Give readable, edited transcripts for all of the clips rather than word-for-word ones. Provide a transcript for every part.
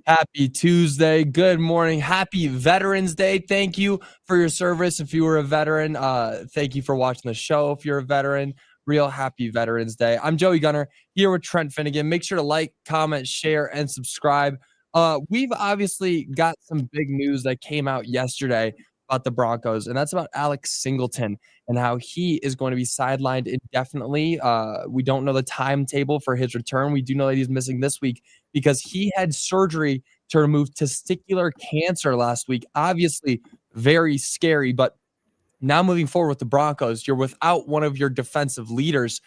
Happy Tuesday. Good morning. Happy Veterans Day. Thank you for your service. If you were a veteran, thank you for watching the show. If you're a veteran, real happy Veterans Day. I'm Joey Gunnar here with Trent Finnegan. Make sure to like, comment, share, and subscribe. We've obviously got some big news that came out yesterday about the Broncos, and that's about Alex Singleton and how he is going to be sidelined indefinitely. We don't know the timetable for his return. We do know that he's missing this week because he had surgery to remove testicular cancer last week. Obviously, very scary, but now moving forward with the Broncos, you're without one of your defensive leaders.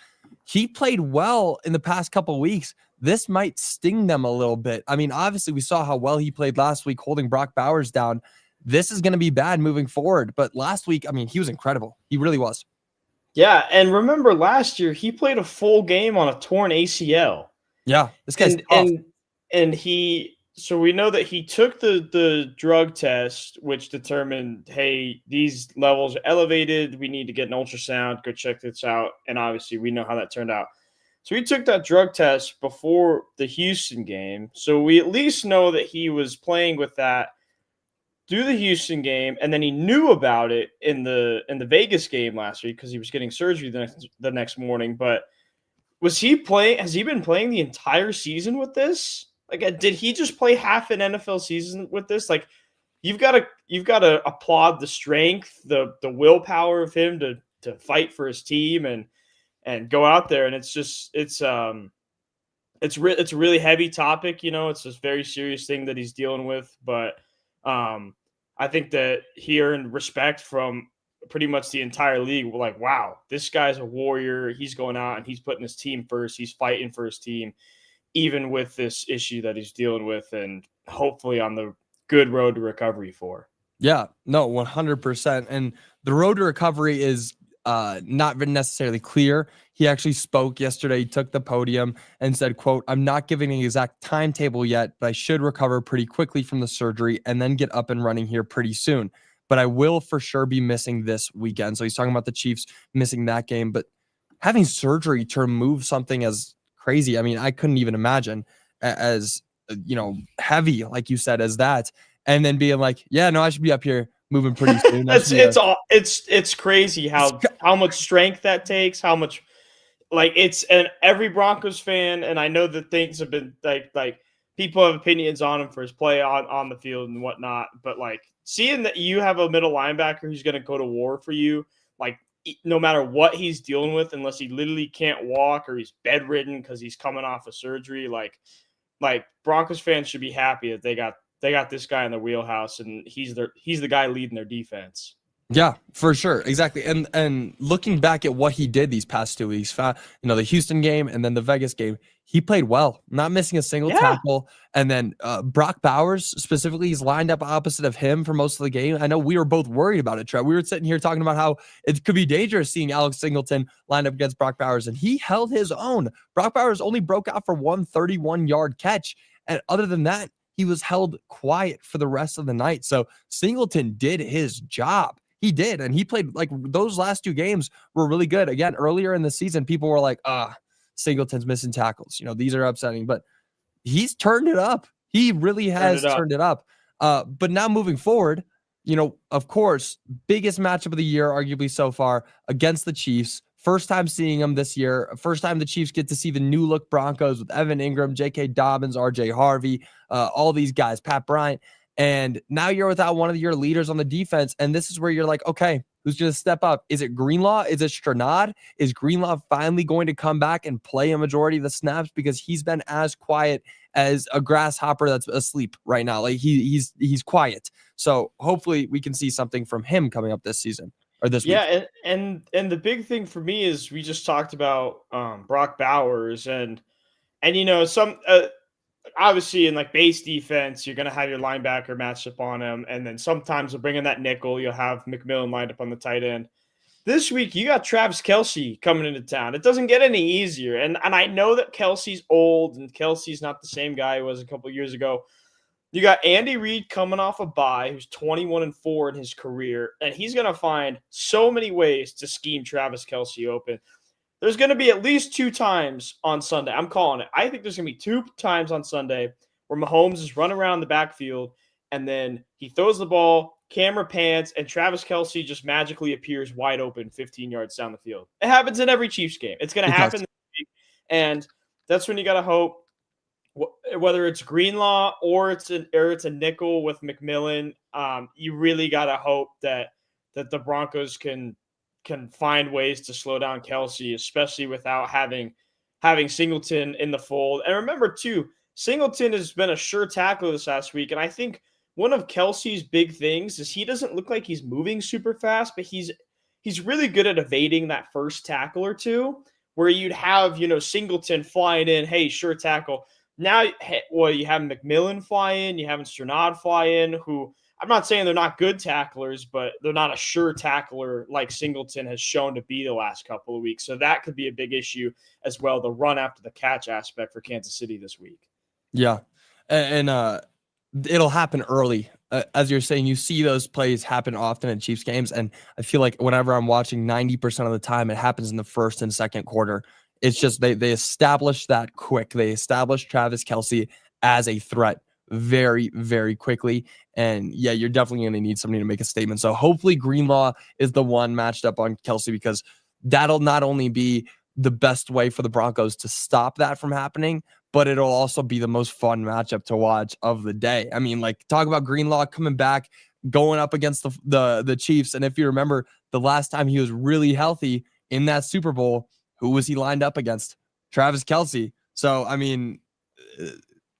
He played well in the past couple of weeks. This might sting them a little bit. I mean, obviously, we saw how well he played last week holding Brock Bowers down. This is going to be bad moving forward. But last week, I mean, he was incredible. He really was. Yeah, and remember last year, he played a full game on a torn ACL. Yeah, this guy's tough. And so we know that he took the drug test, which determined, hey, these levels are elevated. We need to get an ultrasound. Go check this out. And obviously, we know how that turned out. So he took that drug test before the Houston game. So we at least know that he was playing with that through the Houston game, and then he knew about it in the Vegas game last week because he was getting surgery the next morning. But was he playing? Has he been playing the entire season with this? Like, did he just play half an NFL season with this? Like, you've got to applaud the strength, the willpower of him to fight for his team and go out there. And it's a really heavy topic. You know, it's this very serious thing that he's dealing with. But I think that he earned respect from pretty much the entire league. We're like, wow, this guy's a warrior. He's going out and he's putting his team first. He's fighting for his team, even with this issue that he's dealing with, and hopefully on the good road to recovery for. Yeah, no, 100%. And the road to recovery is not necessarily clear. He actually spoke yesterday. He took the podium and said, quote, "I'm not giving an exact timetable yet, but I should recover pretty quickly from the surgery and then get up and running here pretty soon. But I will for sure be missing this weekend." So he's talking about the Chiefs missing that game, but having surgery to remove something as crazy, I mean, I couldn't even imagine as, heavy, like you said, as that. And then being like, yeah, no, I should be up here moving pretty soon. It's crazy how much strength that takes, how much, like, and every Broncos fan, and I know that things have been like people have opinions on him for his play on the field and whatnot, but like seeing that you have a middle linebacker who's going to go to war for you, like no matter what he's dealing with, unless he literally can't walk or he's bedridden because he's coming off of surgery, like Broncos fans should be happy that they got this guy in their wheelhouse, and he's the guy leading their defense. Yeah, for sure. Exactly. And looking back at what he did these past 2 weeks, the Houston game and then the Vegas game, he played well, not missing a single tackle. And then Brock Bowers specifically, he's lined up opposite of him for most of the game. I know we were both worried about it, Trev. We were sitting here talking about how it could be dangerous seeing Alex Singleton lined up against Brock Bowers, and he held his own. Brock Bowers only broke out for one 31-yard catch. And other than that, he was held quiet for the rest of the night. So Singleton did his job. He did, and he played like those last two games were really good. Again, earlier in the season, people were like, Singleton's missing tackles. These are upsetting, but he's turned it up. He really has turned it up. But now moving forward, of course, biggest matchup of the year, arguably so far, against the Chiefs. First time seeing them this year. First time the Chiefs get to see the new look Broncos with Evan Ingram, J.K. Dobbins, R.J. Harvey, all these guys, Pat Bryant. And now you're without one of your leaders on the defense. And this is where you're like, okay, who's going to step up? Is it Greenlaw? Is it Stranad? Is Greenlaw finally going to come back and play a majority of the snaps? Because he's been as quiet as a grasshopper that's asleep right now. Like he's quiet. So hopefully we can see something from him coming up this season or this week. Yeah, and the big thing for me is we just talked about Brock Bowers and some obviously in like base defense, you're going to have your linebacker matched up on him. And then sometimes we'll bring in that nickel. You'll have McMillan lined up on the tight end. This week, you got Travis Kelce coming into town. It doesn't get any easier. And I know that Kelce's old and Kelce's not the same guy he was a couple of years ago. You got Andy Reid coming off a bye, who's 21-4 in his career, and he's going to find so many ways to scheme Travis Kelce open. There's going to be at least 2 times on Sunday. I'm calling it. I think there's going to be 2 times on Sunday where Mahomes is running around the backfield, and then he throws the ball, camera pans, and Travis Kelce just magically appears wide open 15 yards down the field. It happens in every Chiefs game. It's going to happen this week, and that's when you got to hope. Whether it's Greenlaw or it's a nickel with Mackinnon, you really gotta hope that the Broncos can find ways to slow down Kelce, especially without having Singleton in the fold. And remember too, Singleton has been a sure tackler this last week, and I think one of Kelce's big things is he doesn't look like he's moving super fast, but he's really good at evading that first tackle or two, where you'd have Singleton flying in, hey, sure tackle. Now, you have Mackinnon fly in, you have Surtain fly in, who I'm not saying they're not good tacklers, but they're not a sure tackler like Singleton has shown to be the last couple of weeks. So that could be a big issue as well, the run after the catch aspect for Kansas City this week. Yeah, and it'll happen early. As you're saying, you see those plays happen often in Chiefs games, and I feel like whenever I'm watching, 90% of the time, it happens in the first and second quarter. It's just they establish that quick. They establish Travis Kelce as a threat very, very quickly. And yeah, you're definitely going to need somebody to make a statement. So hopefully Greenlaw is the one matched up on Kelce, because that'll not only be the best way for the Broncos to stop that from happening, but it'll also be the most fun matchup to watch of the day. I mean, like, talk about Greenlaw coming back, going up against the Chiefs. And if you remember, the last time he was really healthy in that Super Bowl, who was he lined up against? Travis Kelce. So, I mean,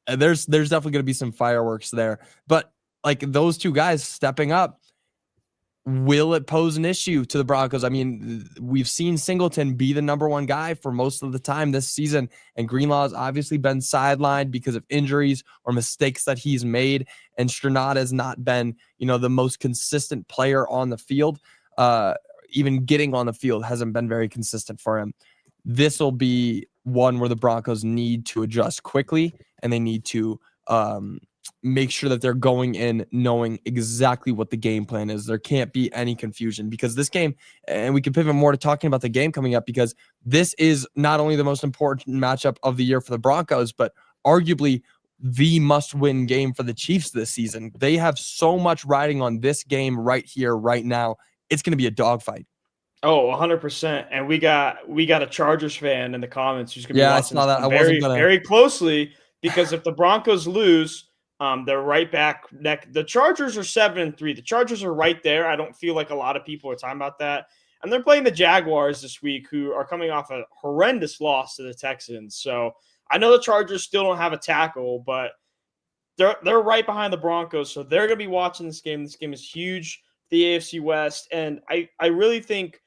there's definitely going to be some fireworks there. But, like, those two guys stepping up, will it pose an issue to the Broncos? I mean, we've seen Singleton be the number one guy for most of the time this season, and Greenlaw has obviously been sidelined because of injuries or mistakes that he's made, and Strnad has not been, the most consistent player on the field. Even getting on the field hasn't been very consistent for him. This will be one where the Broncos need to adjust quickly, and they need to make sure that they're going in knowing exactly what the game plan is. There can't be any confusion, because this game, and we can pivot more to talking about the game coming up, because this is not only the most important matchup of the year for the Broncos, but arguably the must-win game for the Chiefs this season. They have so much riding on this game right here, right now. It's going to be a dogfight. Oh, 100%. And we got a Chargers fan in the comments who's going to be watching this very, very closely, because if the Broncos lose, they're right back. The Chargers are 7-3. The Chargers are right there. I don't feel like a lot of people are talking about that. And they're playing the Jaguars this week, who are coming off a horrendous loss to the Texans. So I know the Chargers still don't have a tackle, but they're right behind the Broncos. So they're going to be watching this game. This game is huge, the AFC West. And I really think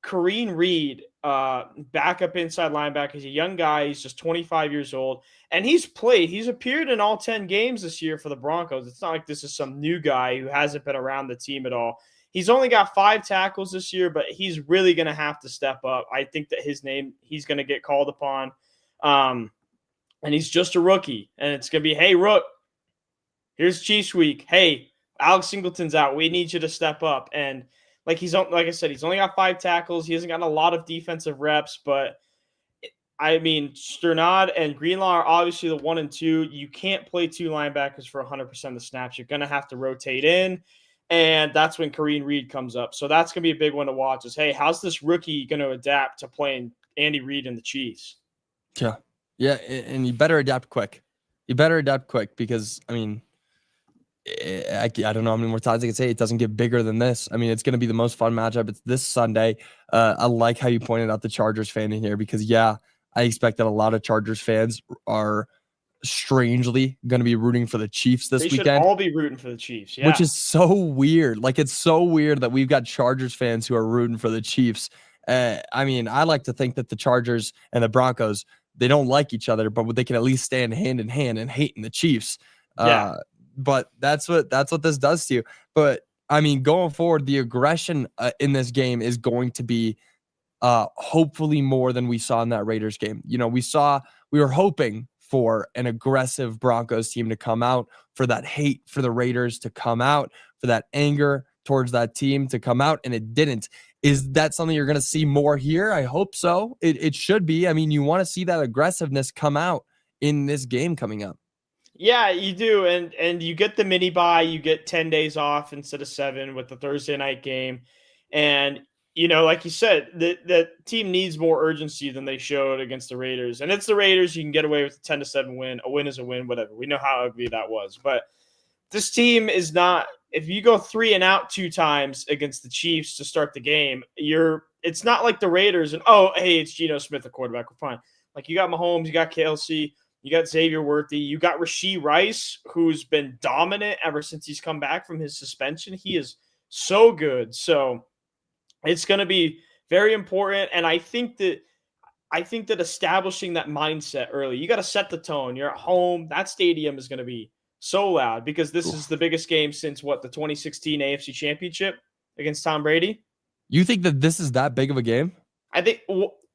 Kareem Reed, backup inside linebacker, he's a young guy. He's just 25 years old. And he's appeared in all 10 games this year for the Broncos. It's not like this is some new guy who hasn't been around the team at all. He's only got 5 tackles this year, but he's really going to have to step up. I think that he's going to get called upon. And he's just a rookie. And it's going to be, hey, Rook, here's Chiefs week. Hey, Alex Singleton's out. We need you to step up. And like I said, he's only got 5 tackles. He hasn't gotten a lot of defensive reps, but I mean, Strnad and Greenlaw are obviously the 1 and 2. You can't play 2 linebackers for 100% of the snaps. You're going to have to rotate in, and that's when Kareem Reed comes up. So that's going to be a big one to watch is, hey, how's this rookie going to adapt to playing Andy Reid and the Chiefs? Yeah, and you better adapt quick. Because, I mean, I don't know how many more times I can say it doesn't get bigger than this. I mean, it's going to be the most fun matchup. It's this Sunday. I like how you pointed out the Chargers fan in here, because, yeah, I expect that a lot of Chargers fans are strangely going to be rooting for the Chiefs this weekend. They should all be rooting for the Chiefs, yeah. Which is so weird. Like, it's so weird that we've got Chargers fans who are rooting for the Chiefs. I mean, I like to think that the Chargers and the Broncos, they don't like each other, but they can at least stand hand in hand and hating the Chiefs. Yeah. But that's what this does to you. But I mean, going forward, the aggression in this game is going to be hopefully more than we saw in that Raiders game. We were hoping for an aggressive Broncos team to come out, for that hate for the Raiders to come out, for that anger towards that team to come out, and it didn't. Is that something you're going to see more here? I hope so. It should be. I mean, you want to see that aggressiveness come out in this game coming up. Yeah, you do, and you get the mini bye. You get 10 days off instead of 7 with the Thursday night game, and like you said, the team needs more urgency than they showed against the Raiders. And it's the Raiders. You can get away with a 10-7 win. A win is a win. Whatever. We know how ugly that was, but this team is not. If you go 3 and out 2 times against the Chiefs to start the game, it's not like the Raiders and hey, it's Geno Smith, the quarterback. We're fine. Like, you got Mahomes, you got Kelsey. You got Xavier Worthy. You got Rashee Rice, who's been dominant ever since he's come back from his suspension. He is so good. So it's going to be very important. And I think that establishing that mindset early, you got to set the tone. You're at home. That stadium is going to be so loud because this is the biggest game since the 2016 AFC Championship against Tom Brady. You think that this is that big of a game? I think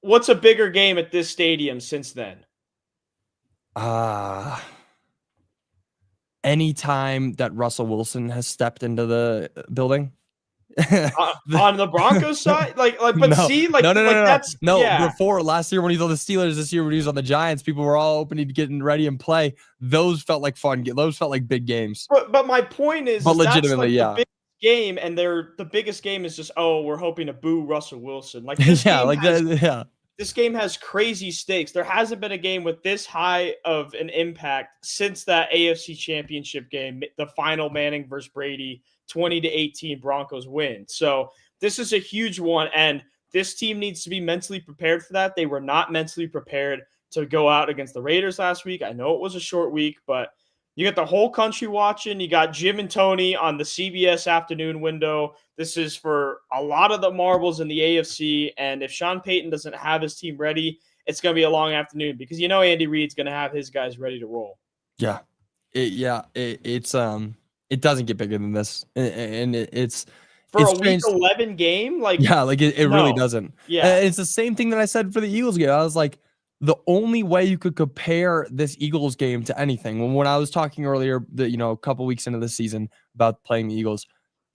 what's a bigger game at this stadium since then? Anytime that Russell Wilson has stepped into the building. On the Broncos side, before last year when he was on the Steelers, this year when he was on the Giants, people were all opening to getting ready and play. Those felt like fun. Those felt like big games. But my point is, legitimately, that's the biggest game, and the biggest game is just we're hoping to boo Russell Wilson. Like this This game has crazy stakes. There hasn't been a game with this high of an impact since that AFC Championship game, the final Manning versus Brady 20-18 Broncos win. So this is a huge one, and this team needs to be mentally prepared for that. They were not mentally prepared to go out against the Raiders last week. I know it was a short week, but you got the whole country watching. You got Jim and Tony on the CBS afternoon window. This is for a lot of the marbles in the AFC, and if Sean Payton doesn't have his team ready, it's going to be a long afternoon because Andy Reid's going to have his guys ready to roll. Yeah. It doesn't get bigger than this, and it's for a Week 11 game. It really doesn't. Yeah, it's the same thing that I said for the Eagles game. I was like, the only way you could compare this Eagles game to anything, when I was talking earlier, a couple weeks into the season about playing the Eagles,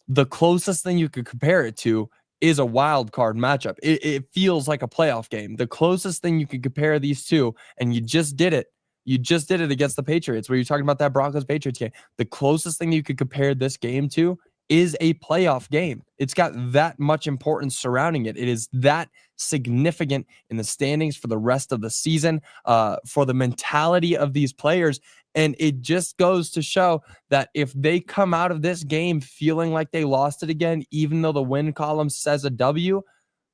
the closest thing you could compare it to is a wild card matchup. It feels like a playoff game. The closest thing you could compare these two, and you just did it. You just did it against the Patriots, where you're talking about that Broncos-Patriots game. The closest thing you could compare this game to is a playoff game. It's got that much importance surrounding it. It is that significant in the standings for the rest of the season, for the mentality of these players. And it just goes to show that if they come out of this game feeling like they lost it again, even though the win column says a W,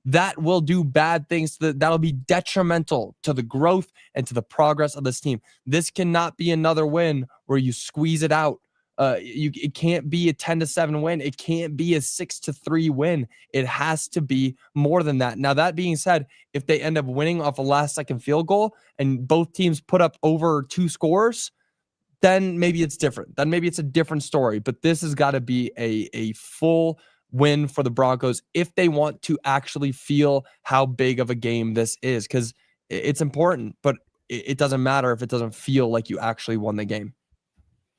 that will do bad things. That'll be detrimental to the growth and to the progress of this team. This cannot be another win where you squeeze it out. It can't be a 10-7 win. It can't be a 6-3 win. It has to be more than that. Now, that being said, if they end up winning off a last-second field goal and both teams put up over 2 scores, then maybe it's different. Then maybe it's a different story. But this has got to be a full win for the Broncos if they want to actually feel how big of a game this is, because it's important, but it doesn't matter if it doesn't feel like you actually won the game.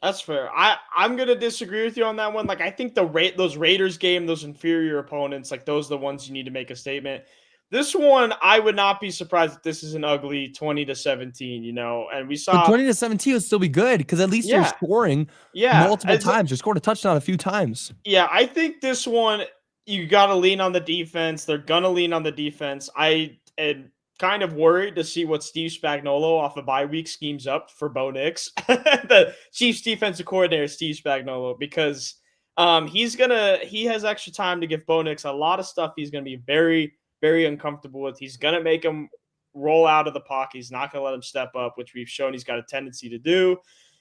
That's fair. I'm going to disagree with you on that one. Like, I think those Raiders game, those inferior opponents, like those are the ones you need to make a statement. This one, I would not be surprised if this is an ugly 20-17, and we saw. But 20-17 would still be good because at least you're scoring multiple times. You're scoring a touchdown a few times. Yeah, I think this one, you got to lean on the defense. They're going to lean on the defense. I am kind of worried to see what Steve Spagnuolo off a bye week schemes up for Bo Nix, the Chiefs defensive coordinator, Steve Spagnuolo, because he has extra time to give Bo Nix a lot of stuff he's going to be very, very uncomfortable with. He's going to make him roll out of the pocket. He's not going to let him step up, which we've shown he's got a tendency to do.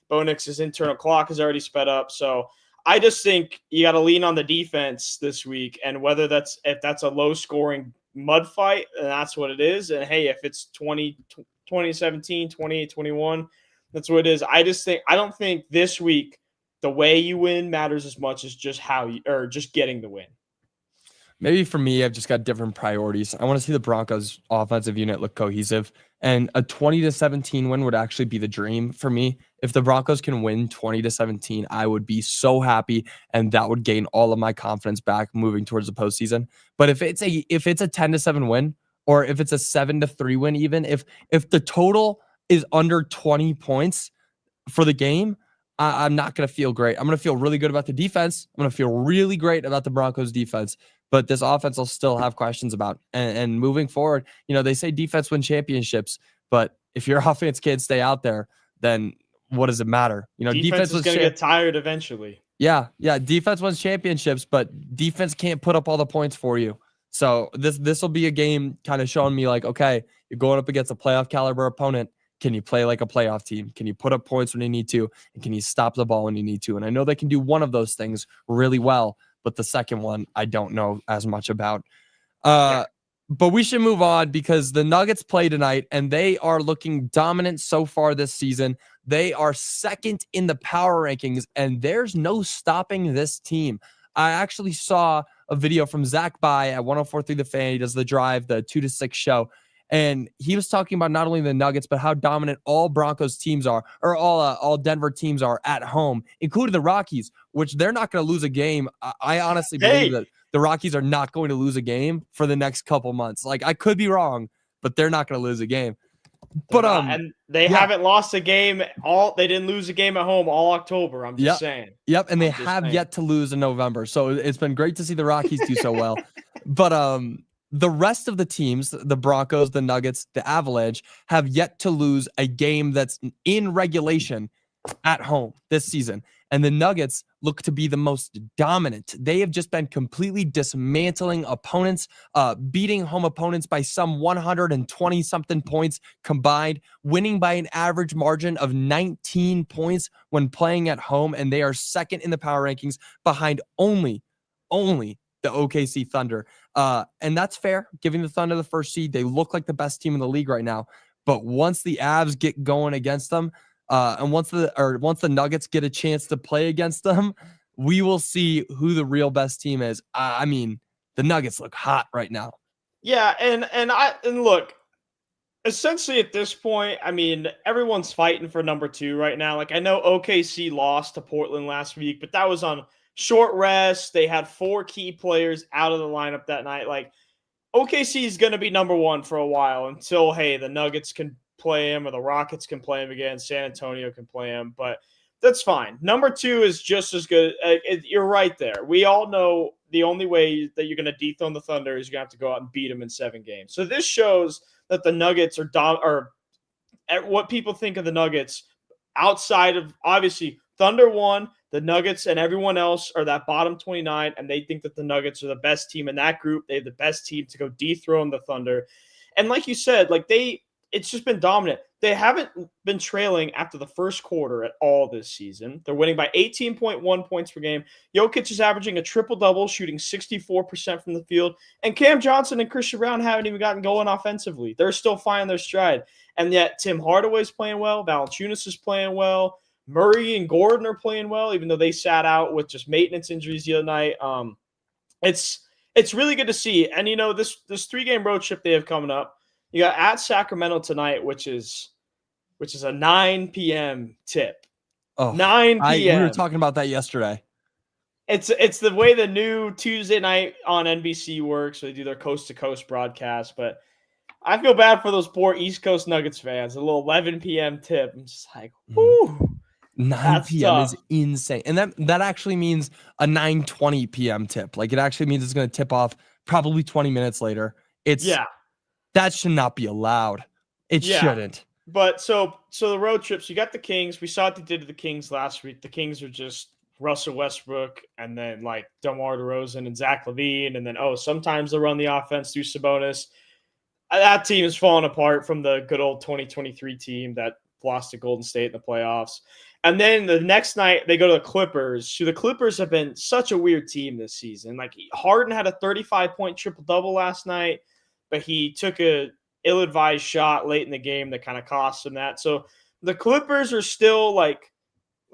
Bo Nix's internal clock is already sped up. So I just think you got to lean on the defense this week. And if that's a low scoring mud fight, and that's what it is. And hey, if it's 20-17, 28-21, that's what it is. I don't think this week the way you win matters as much as just just getting the win. Maybe for me, I've just got different priorities. I want to see the Broncos offensive unit look cohesive, and a 20-17 win would actually be the dream for me. If the Broncos can win 20-17, I would be so happy, and that would gain all of my confidence back moving towards the postseason. But if it's a 10-7 win, or if it's a 7-3 win, even if the total is under 20 points for the game, I'm not going to feel great. I'm going to feel really good about the defense. I'm going to feel really great about the Broncos defense, but this offense I'll still have questions about. And moving forward, they say defense win championships, but if your offense can't stay out there, then what does it matter? Defense is going to get tired eventually. Yeah. Defense wins championships, but defense can't put up all the points for you. So this will be a game kind of showing me like, okay, you're going up against a playoff caliber opponent. Can you play like a playoff team? Can you put up points when you need to? And can you stop the ball when you need to? And I know they can do one of those things really well, but the second one, I don't know as much about. But we should move on because the Nuggets play tonight, and they are looking dominant so far this season. They are second in the power rankings, and there's no stopping this team. I actually saw a video from Zach By at 104.3 The Fan. He does The Drive, the 2 to 6 show. And he was talking about not only the Nuggets, but how dominant all Broncos teams are, or all Denver teams are at home, including the Rockies, which they're not going to lose a game. I honestly believe that the Rockies are not going to lose a game for the next couple months. Like, I could be wrong, but they're not going to lose a game. But and they haven't lost a game. They didn't lose a game at home all October. I'm just saying. Yep, and they have yet to lose in November. So it's been great to see the Rockies do so well. But the rest of the teams, the Broncos, the Nuggets, the Avalanche, have yet to lose a game that's in regulation at home this season. And the Nuggets look to be the most dominant. They have just been completely dismantling opponents, beating home opponents by some 120-something points combined, winning by an average margin of 19 points when playing at home. And they are second in the power rankings behind only the OKC Thunder. And that's fair, giving the Thunder the first seed. They look like the best team in the league right now. But once the Avs get going against them, and once the Nuggets get a chance to play against them, we will see who the real best team is. I mean, the Nuggets look hot right now. Yeah, and look, essentially at this point, I mean, everyone's fighting for number 2 right now. Like, I know OKC lost to Portland last week, but that was on short rest. They had 4 key players out of the lineup that night. Like, OKC is going to be number 1 for a while until, hey, the Nuggets can play him or the Rockets can play him again. San Antonio can play him, but that's fine. Number 2 is just as good. You're right there. We all know the only way that you're going to dethrone the Thunder is you're going to have to go out and beat them in 7 games. So this shows that the Nuggets are what people think of the Nuggets outside of, obviously, Thunder 1, the Nuggets and everyone else are that bottom 29, and they think that the Nuggets are the best team in that group. They have the best team to go dethrone the Thunder. And like you said, like it's just been dominant. They haven't been trailing after the first quarter at all this season. They're winning by 18.1 points per game. Jokic is averaging a triple-double, shooting 64% from the field. And Cam Johnson and Christian Brown haven't even gotten going offensively. They're still finding their stride. And yet Tim Hardaway's playing well. Valanciunas is playing well. Murray and Gordon are playing well, even though they sat out with just maintenance injuries the other night. It's really good to see. And, this 3-game road trip they have coming up, you got at Sacramento tonight, which is a 9 p.m. tip. Oh, 9 p.m. We were talking about that yesterday. It's the way the new Tuesday night on NBC works. They do their coast-to-coast broadcast, but I feel bad for those poor East Coast Nuggets fans. A little 11 p.m. tip. I'm just like, whoo. 9 p.m. is insane. And that actually means a 9:20 p.m. tip. Like, it actually means it's going to tip off probably 20 minutes later. That should not be allowed. It shouldn't. But so the road trips, you got the Kings. We saw what they did to the Kings last week. The Kings are just Russell Westbrook and then like DeMar DeRozan and Zach LaVine. And then, sometimes they'll run the offense through Sabonis. That team is falling apart from the good old 2023 team that lost to Golden State in the playoffs. And then the next night they go to the Clippers. So the Clippers have been such a weird team this season. Like, Harden had a 35-point triple-double last night, but he took a ill-advised shot late in the game that kind of cost him that. So the Clippers are still like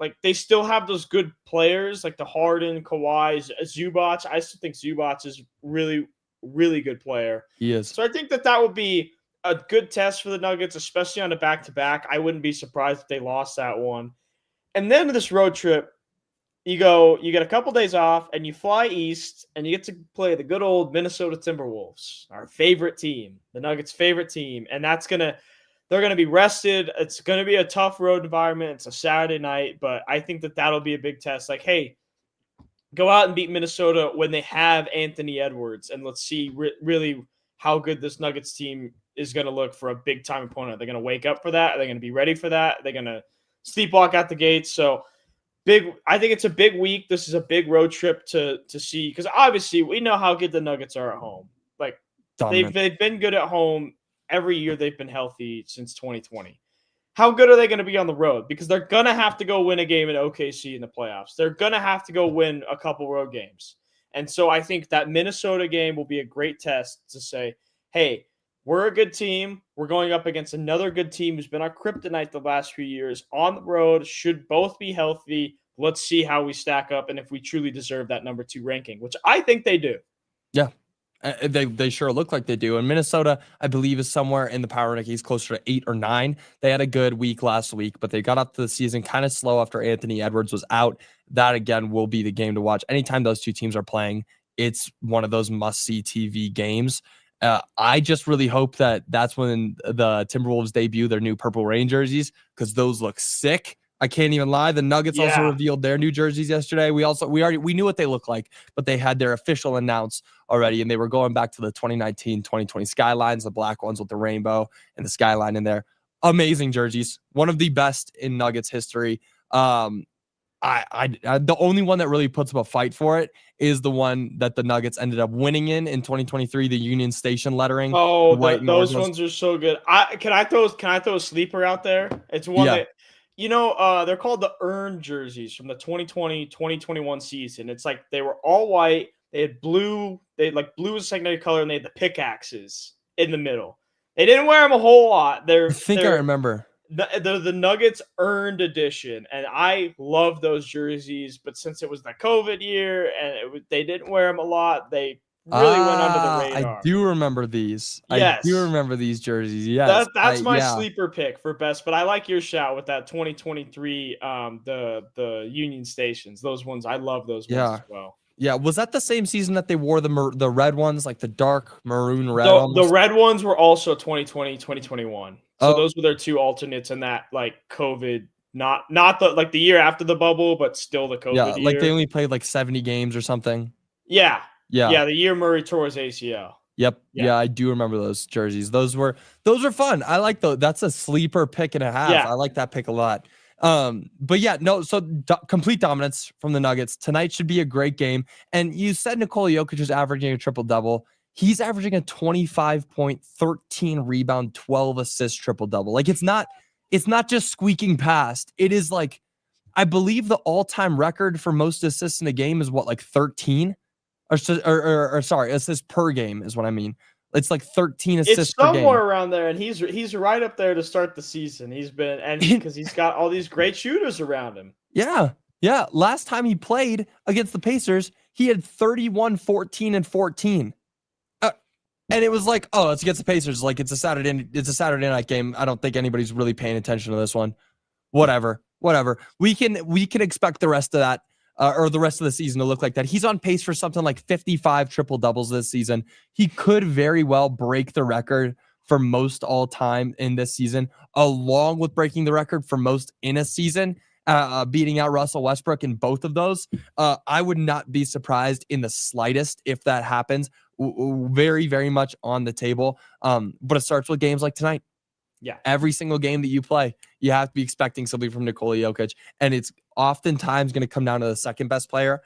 Like they still have those good players like the Harden, Kawhi, Zubac. I still think Zubac is really, really good player. He is. So I think that would be a good test for the Nuggets, especially on a back-to-back. I wouldn't be surprised if they lost that one. And then this road trip, you get a couple days off and you fly east and you get to play the good old Minnesota Timberwolves, our favorite team, the Nuggets' favorite team. And they're going to be rested. It's going to be a tough road environment. It's a Saturday night, but I think that'll be a big test. Like, hey, go out and beat Minnesota when they have Anthony Edwards. And let's see really how good this Nuggets team is going to look for a big time opponent. They're going to wake up for that. Are they going to be ready for that? They're going to sleepwalk out the gates. So I think it's a big week. This is a big road trip to see, because obviously we know how good the Nuggets are at home. Like they've been good at home every year. They've been healthy since 2020. How good are they going to be on the road? Because they're going to have to go win a game in OKC in the playoffs. They're going to have to go win a couple road games. And so I think that Minnesota game will be a great test to say, hey, we're a good team. We're going up against another good team who's been our kryptonite the last few years on the road, should both be healthy. Let's see how we stack up and if we truly deserve that number 2 ranking, which I think they do. Yeah, they sure look like they do. And Minnesota, I believe, is somewhere in the power rankings closer to 8 or 9. They had a good week last week, but they got up to the season kind of slow after Anthony Edwards was out. That, again, will be the game to watch. Anytime those two teams are playing, it's one of those must-see TV games. I just really hope that's when the Timberwolves debut their new Purple Rain jerseys, because those look sick. I can't even lie. The Nuggets also revealed their new jerseys yesterday. We knew what they look like, but they had their official announce already, and they were going back to the 2019-2020 skylines, the black ones with the rainbow and the skyline in there. Amazing jerseys, one of the best in Nuggets history. The only one that really puts up a fight for it is the one that the Nuggets ended up winning in 2023, the Union Station lettering. Oh, those ones are so good. Can I throw a sleeper out there? It's one that they're called the earned jerseys from the 2020-2021 season. It's like they were all white. They had blue. They had like blue as secondary color, and they had the pickaxes in the middle. They didn't wear them a whole lot. I remember. The Nuggets earned edition, and I love those jerseys. But since it was the COVID year and they didn't wear them a lot, they really went under the radar. I do remember these. Yes. I do remember these jerseys. Yes, that's my sleeper pick for best. But I like your shout with that 2023, the Union Stations. Those ones, I love those ones as well. Yeah, was that the same season that they wore the red ones, like the dark maroon red? The red ones were also 2020, 2021. So those were their two alternates in that like COVID, not the year after the bubble, but still the COVID year. Like they only played like 70 games or something. Yeah. The year Murray tore his ACL. Yep. Yeah, I do remember those jerseys. Those were fun. I like those. That's a sleeper pick and a half. Yeah. I like that pick a lot. But yeah, no, so complete dominance from the Nuggets. Tonight should be a great game. And you said Nikola Jokic is averaging a triple-double. He's averaging a 25-point, 13 rebound, 12 assist triple-double. Like it's not just squeaking past. It is like, I believe the all-time record for most assists in a game is what, like 13? Or sorry, assists per game is what I mean. It's like 13 assists per game. It's somewhere around there, and he's right up there to start the season. Because he's got all these great shooters around him. Yeah. Last time he played against the Pacers, he had 31, 14, and 14. And it was like, oh, it's against the Pacers. Like it's a Saturday night game. I don't think anybody's really paying attention to this one. Whatever. We can expect the rest of that. Or the rest of the season to look like that. He's on pace for something like 55 triple doubles this season. He could very well break the record for most all time in this season, along with breaking the record for most in a season, beating out Russell Westbrook in both of those. I would not be surprised in the slightest if that happens. Very, very much on the table. But it starts with games like tonight. Yeah. Every single game that you play, you have to be expecting something from Nikola Jokic. And it's oftentimes going to come down to the second best player.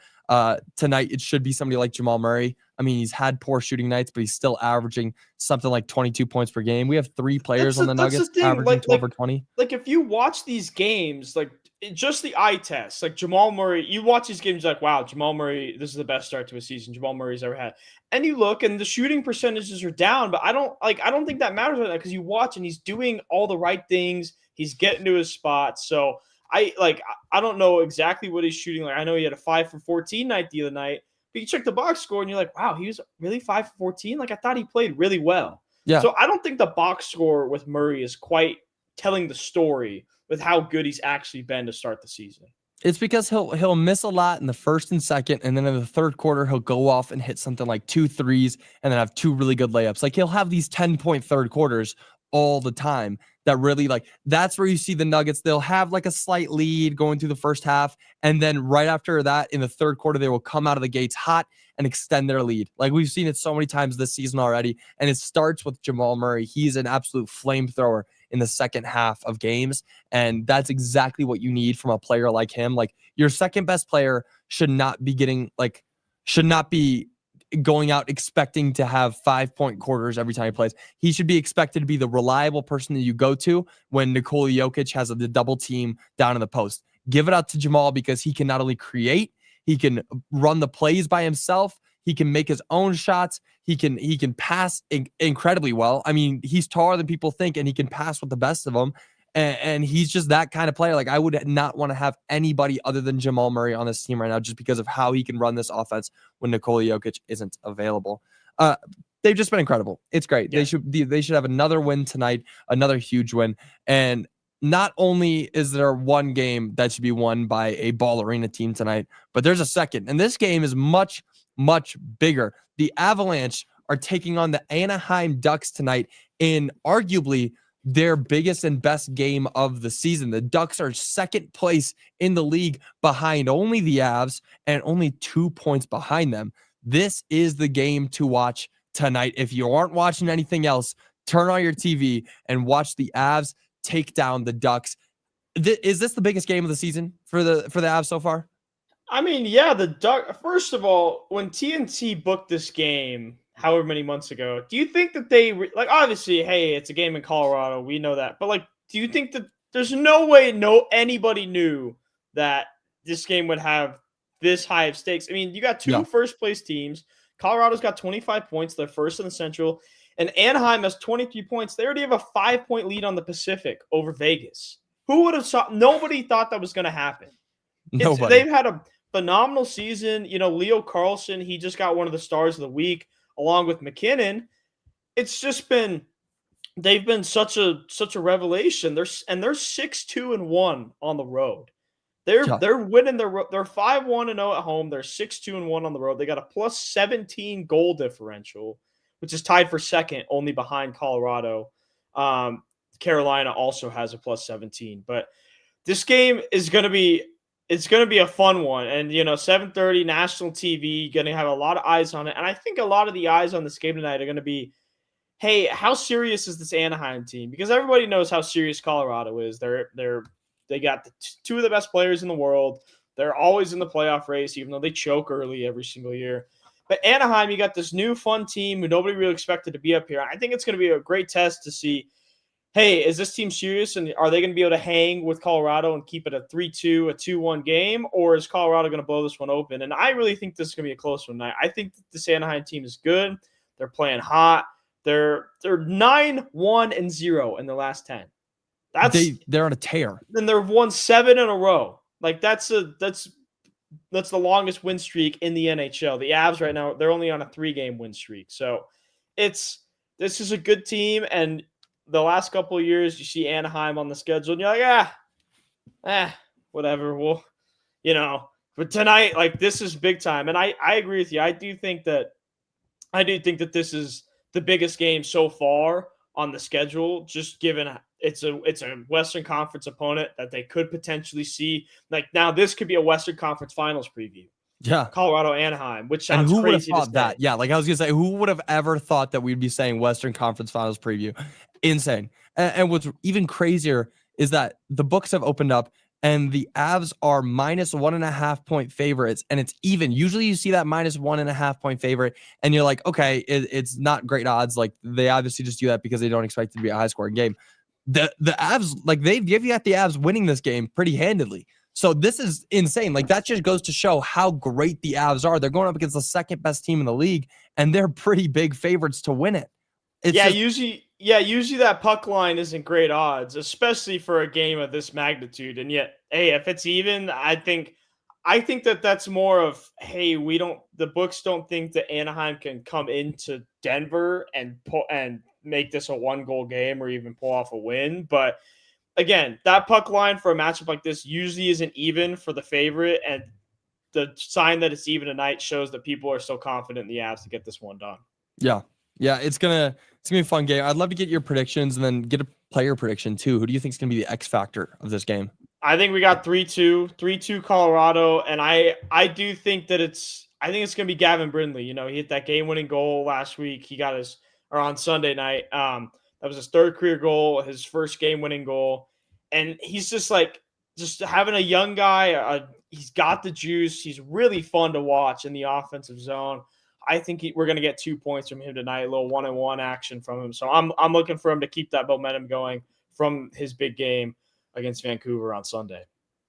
Tonight, it should be somebody like Jamal Murray. I mean, he's had poor shooting nights, but he's still averaging something like 22 points per game. We have 3 players on the Nuggets averaging 12 or 20. Like, if you watch these games, like, just the eye test, like Jamal Murray, you watch these games like, wow, Jamal Murray, this is the best start to a season Jamal Murray's ever had. And you look and the shooting percentages are down, but I don't think that matters right now because you watch and he's doing all the right things. He's getting to his spot. So I don't know exactly what he's shooting. Like I know he had a 5 for 14 night the other night, but you check the box score and you're like, wow, he was really 5 for 14. Like I thought he played really well. Yeah. So I don't think the box score with Murray is quite telling the story with how good he's actually been to start the season. It's because he'll miss a lot in the first and second, and then in the third quarter he'll go off and hit something like 2 threes and then have 2 really good layups. Like he'll have these 10-point third quarters all the time that really like that's where you see the Nuggets. They'll have like a slight lead going through the first half, and then right after that in the third quarter they will come out of the gates hot and extend their lead. Like we've seen it so many times this season already, and it starts with Jamal Murray. He's an absolute flamethrower in the second half of games, and that's exactly what you need from a player like him. Like your second best player should not be going out expecting to have 5-point quarters every time he plays. He should be expected to be the reliable person that you go to when Nikola Jokic has the double team down in the post. Give it out to Jamal because he can not only create, he can run the plays by himself. He can make his own shots. He can pass incredibly well. I mean, he's taller than people think, and he can pass with the best of them. And he's just that kind of player. Like I would not want to have anybody other than Jamal Murray on this team right now, just because of how he can run this offense when Nikola Jokic isn't available. They've just been incredible. It's great. Yeah. They should have another win tonight, another huge win. And not only is there one game that should be won by a Ball Arena team tonight, but there's a second. And this game is much, much bigger. The Avalanche are taking on the Anaheim Ducks tonight in arguably their biggest and best game of the season. The Ducks are second place in the league behind only the Avs and only 2 points behind them. This is the game to watch tonight. If you aren't watching anything else, turn on your TV and watch the Avs take down the Ducks. Is this the biggest game of the season for the Avs so far? I mean, yeah, the Duck. First of all, when TNT booked this game, however many months ago, do you think that they like? Obviously, hey, it's a game in Colorado, we know that, but like, do you think that there's no way anybody knew that this game would have this high of stakes? I mean, you got two first place teams. Colorado's got 25 points; they're first in the Central, and Anaheim has 23 points. They already have a 5-point lead on the Pacific over Vegas. Who would have saw? Nobody thought that was going to happen. Nobody. They've had a phenomenal season. You know, Leo Carlson, he just got one of the stars of the week, along with Mackinnon. It's just been they've been such a revelation. They're 6-2-1 on the road. They're winning they're 5-1-0 at home. They're 6-2-1 on the road. They got a plus 17 goal differential, which is tied for second, only behind Colorado. Carolina also has a plus 17. But this game is going to be a fun one. And, 7:30 national TV, going to have a lot of eyes on it. And I think a lot of the eyes on this game tonight are going to be, hey, how serious is this Anaheim team? Because everybody knows how serious Colorado is. They got two of the best players in the world. They're always in the playoff race, even though they choke early every single year. But Anaheim, you got this new fun team who nobody really expected to be up here. I think it's going to be a great test to see, hey, is this team serious, and are they going to be able to hang with Colorado and keep it a 3-2, a 2-1 game, or is Colorado going to blow this one open? And I really think this is going to be a close one tonight. I think that this Anaheim team is good. They're playing hot. They're 9-1-0 in the last 10. They're on a tear. Then they've won 7 in a row. Like that's the longest win streak in the NHL. The Avs right now, they're only on a 3-game win streak. So this is a good team. And the last couple of years, you see Anaheim on the schedule, and you're like, whatever. Well, but tonight, like, this is big time. And I agree with you. I do think that this is the biggest game so far on the schedule, just given it's a Western Conference opponent that they could potentially see. Like, now this could be a Western Conference Finals preview. Yeah. Colorado, Anaheim, which sounds crazy. Who would have thought that? Yeah, like I was going to say, who would have ever thought that we'd be saying Western Conference Finals preview? Insane. And what's even crazier is that the books have opened up and the Avs are minus 1.5 point favorites, and it's even. Usually you see that minus 1.5 point favorite, and you're like, okay, it's not great odds. Like, they obviously just do that because they don't expect it to be a high scoring game. The Avs, like, they've got the Avs winning this game pretty handedly. So this is insane. Like, that just goes to show how great the Avs are. They're going up against the second best team in the league, and they're pretty big favorites to win it. Usually Yeah, usually that puck line isn't great odds, especially for a game of this magnitude. And yet, hey, if it's even, I think that that's more of, hey, the books don't think that Anaheim can come into Denver and make this a 1-goal game or even pull off a win. But again, that puck line for a matchup like this usually isn't even for the favorite, and the sign that it's even tonight shows that people are still confident in the Avs to get this one done. Yeah. Yeah, it's gonna be a fun game. I'd love to get your predictions and then get a player prediction too. Who do you think is gonna be the X factor of this game? I think we got 3-2 Colorado, and I do think that I think it's gonna be Gavin Brindley. You know, he hit that game-winning goal last week. He got on Sunday night. That was his third career goal, his first game-winning goal, and he's just having a young guy. He's got the juice. He's really fun to watch in the offensive zone. I think we're going to get 2 points from him tonight, a little 1-on-1 action from him. So I'm looking for him to keep that momentum going from his big game against Vancouver on Sunday.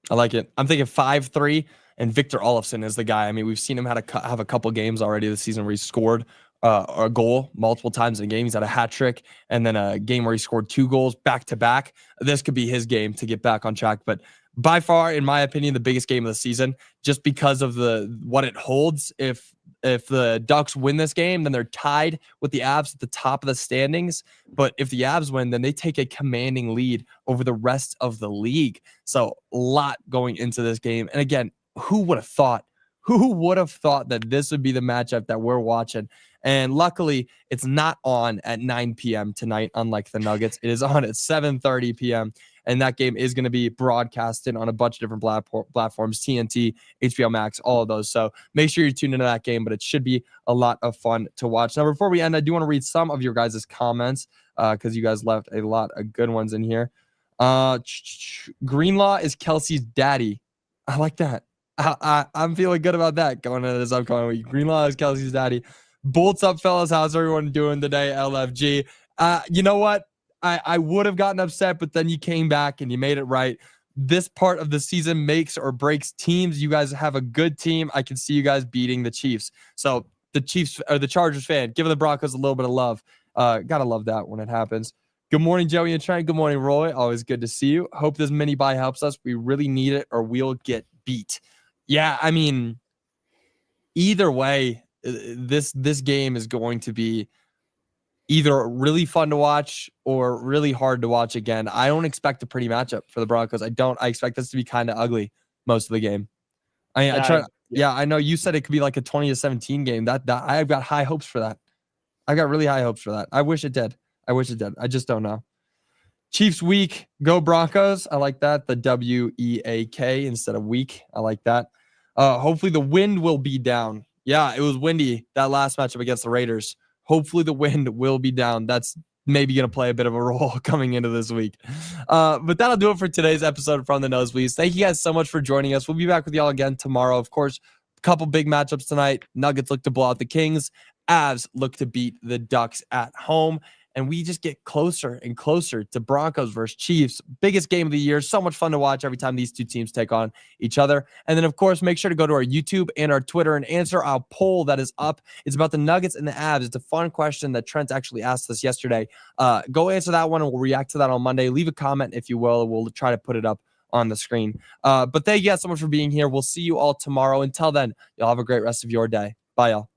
I like it. I'm thinking 5-3, and Victor Olofsson is the guy. I mean, we've seen him have a couple games already this season where he scored a goal multiple times in a game. He's had a hat trick, and then a game where he scored 2 goals back to back. This could be his game to get back on track. But by far, in my opinion, the biggest game of the season, just because of what it holds. If the Ducks win this game, then they're tied with the Avs at the top of the standings. But if the Avs win, then they take a commanding lead over the rest of the league. So a lot going into this game. And again, who would have thought? Who would have thought that this would be the matchup that we're watching? And luckily, it's not on at 9 p.m. tonight, unlike the Nuggets. It is on at 7:30 p.m. And that game is going to be broadcasted on a bunch of different platforms, TNT, HBO Max, all of those. So make sure you tune into that game, but it should be a lot of fun to watch. Now, before we end, I do want to read some of your guys' comments because you guys left a lot of good ones in here. Greenlaw is Kelsey's daddy. I like that. I'm feeling good about that going into this upcoming week. Greenlaw is Kelsey's daddy. Bolts up, fellas. How's everyone doing today, LFG? You know what? I would have gotten upset, but then you came back and you made it right. This part of the season makes or breaks teams. You guys have a good team. I can see you guys beating the Chiefs. So the Chiefs or the Chargers fan, giving the Broncos a little bit of love. Gotta love that when it happens. Good morning, Joey and Trent. Good morning, Roy. Always good to see you. Hope this mini buy helps us. We really need it or we'll get beat. Yeah, I mean, either way, this game is going to be either really fun to watch or really hard to watch again. I don't expect a pretty matchup for the Broncos. I expect this to be kind of ugly most of the game. I know you said it could be like a 20-17 game. That I've got high hopes for that. I've got really high hopes for that. I wish it did. I just don't know. Chiefs week, go Broncos. I like that. The WEAK instead of week. I like that. Hopefully the wind will be down. Yeah, it was windy that last matchup against the Raiders. Hopefully the wind will be down. That's maybe going to play a bit of a role coming into this week. But that'll do it for today's episode from the Nosebleeds. Thank you guys so much for joining us. We'll be back with y'all again tomorrow. Of course, a couple big matchups tonight. Nuggets look to blow out the Kings. Avs look to beat the Ducks at home. And we just get closer and closer to Broncos versus Chiefs. Biggest game of the year. So much fun to watch every time these two teams take on each other. And then, of course, make sure to go to our YouTube and our Twitter and answer our poll that is up. It's about the Nuggets and the Avs. It's a fun question that Trent actually asked us yesterday. Go answer that one, and we'll react to that on Monday. Leave a comment if you will. We'll try to put it up on the screen. But thank you guys so much for being here. We'll see you all tomorrow. Until then, y'all have a great rest of your day. Bye, y'all.